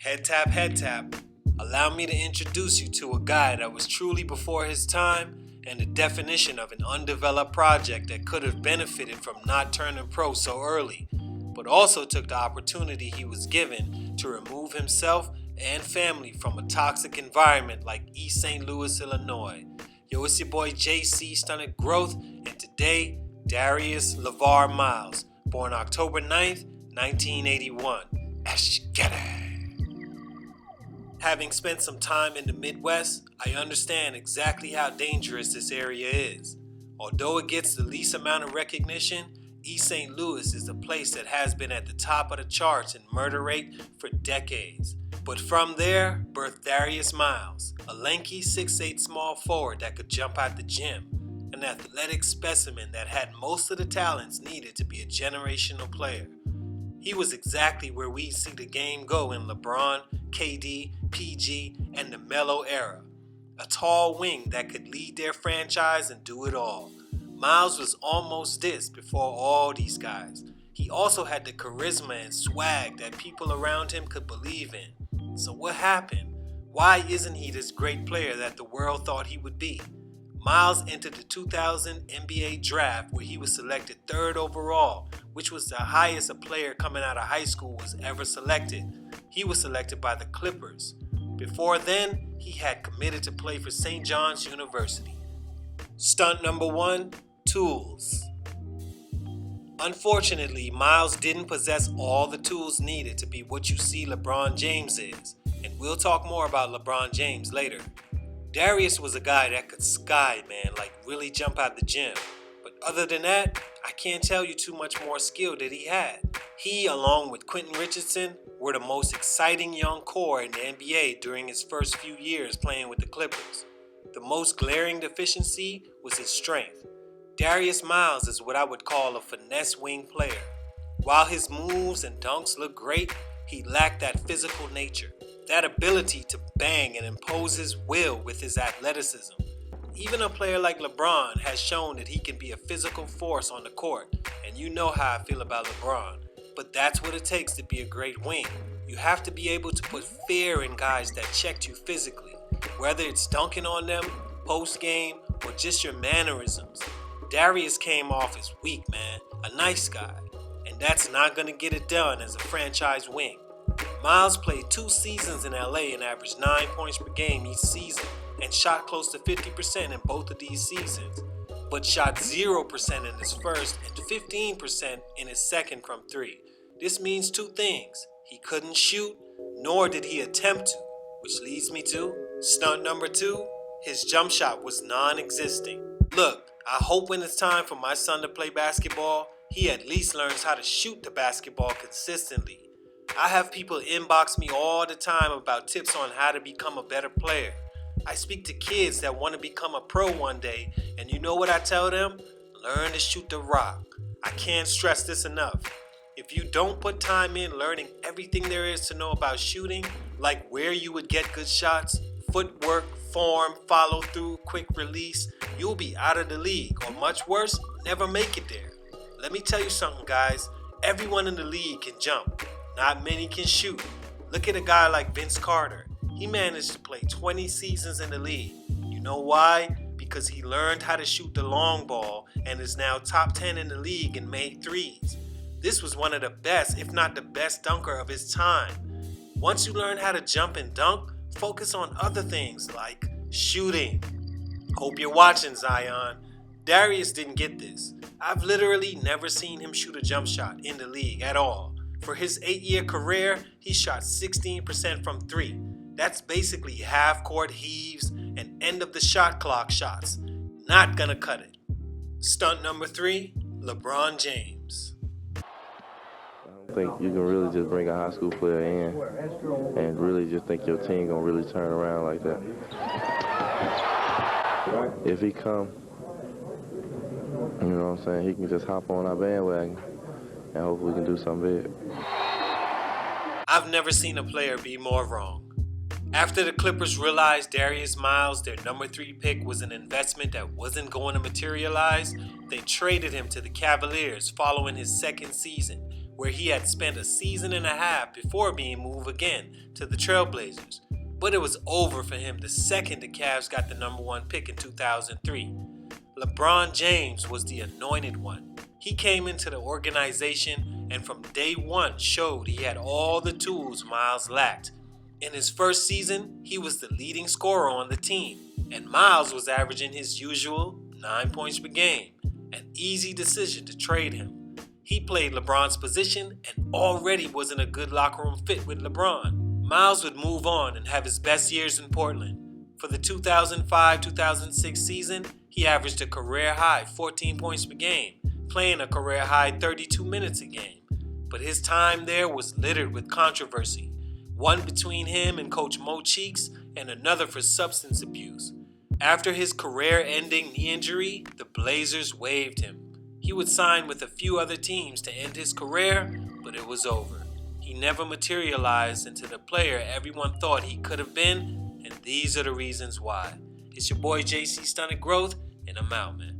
Head tap, head tap. Allow me to introduce you to a guy that was truly before his time and the definition of an undeveloped project that could have benefited from not turning pro so early, but also took the opportunity he was given to remove himself and family from a toxic environment like East St. Louis, Illinois. Yo, it's your boy JC, Stunted Growth, and today, Darius Miles, born October 9th, 1981. Having spent some time in the Midwest, I understand exactly how dangerous this area is. Although it gets the least amount of recognition, East St. Louis is a place that has been at the top of the charts in murder rate for decades. But from there, birthed Darius Miles, a lanky 6'8" small forward that could jump out the gym, an athletic specimen that had most of the talents needed to be a generational player. He was exactly where we see the game go in LeBron, KD, PG, and the Melo era. A tall wing that could lead their franchise and do it all. Miles was almost this before all these guys. He also had the charisma and swag that people around him could believe in. So what happened? Why isn't he this great player that the world thought he would be? Miles entered the 2000 NBA draft where he was selected 3rd overall, which was the highest a player coming out of high school was ever selected. He was selected by the Clippers. Before then, he had committed to play for St. John's University. Stunt number 1, tools. Unfortunately, Miles didn't possess all the tools needed to be what you see LeBron James is, and we'll talk more about LeBron James later. Darius was a guy that could sky, man, like really jump out the gym. But other than that, I can't tell you too much more skill that he had. He, along with Quentin Richardson, were the most exciting young core in the NBA during his first few years playing with the Clippers. The most glaring deficiency was his strength. Darius Miles is what I would call a finesse wing player. While his moves and dunks look great, he lacked that physical nature. That ability to bang and impose his will with his athleticism. Even a player like LeBron has shown that he can be a physical force on the court, and you know how I feel about LeBron. But that's what it takes to be a great wing. You have to be able to put fear in guys that checked you physically, whether it's dunking on them, post-game, or just your mannerisms. Darius came off as weak, man, a nice guy, and that's not going to get it done as a franchise wing. Miles played 2 seasons in LA and averaged 9 points per game each season and shot close to 50% in both of these seasons, but shot 0% in his first and 15% in his second from 3. This means 2 things. He couldn't shoot, nor did he attempt to, which leads me to stunt number 2, his jump shot was non-existent. Look, I hope when it's time for my son to play basketball, he at least learns how to shoot the basketball consistently. I have people inbox me all the time about tips on how to become a better player. I speak to kids that want to become a pro one day, and you know what I tell them? Learn to shoot the rock. I can't stress this enough. If you don't put time in learning everything there is to know about shooting, like where you would get good shots, footwork, form, follow through, quick release, you'll be out of the league, or much worse, never make it there. Let me tell you something, guys. Everyone in the league can jump. Not many can shoot. Look at a guy like Vince Carter. He managed to play 20 seasons in the league. You know why? Because he learned how to shoot the long ball and is now top 10 in the league and made threes. This was one of the best, if not the best dunker of his time. Once you learn how to jump and dunk, focus on other things like shooting. Hope you're watching, Zion. Darius didn't get this. I've literally never seen him shoot a jump shot in the league at all. For his 8-year career, he shot 16% from 3. That's basically half-court heaves and end-of-the-shot clock shots. Not gonna cut it. Stunt number 3, LeBron James. I don't think you can really just bring a high school player in and really just think your team gonna really turn around like that. If he come, you know what I'm saying, he can just hop on our bandwagon. And hopefully we can do something big. I've never seen a player be more wrong. After the Clippers realized Darius Miles, their number 3 pick, was an investment that wasn't going to materialize, they traded him to the Cavaliers following his second season, where he had spent a season and a half before being moved again to the Trailblazers. But it was over for him the second the Cavs got the number 1 pick in 2003. LeBron James was the anointed one. He came into the organization and from day one showed he had all the tools Miles lacked. In his first season, he was the leading scorer on the team, and Miles was averaging his usual 9 points per game. An easy decision to trade him. He played LeBron's position and already wasn't a good locker room fit with LeBron. Miles would move on and have his best years in Portland. For the 2005-2006 season, he averaged a career-high 14 points per game, playing a career-high 32 minutes a game. But his time there was littered with controversy, one between him and Coach Mo Cheeks and another for substance abuse. After his career-ending knee injury, the Blazers waived him. He would sign with a few other teams to end his career, but it was over. He never materialized into the player everyone thought he could have been, and these are the reasons why. It's your boy JC Stunted Growth, and I'm out, man.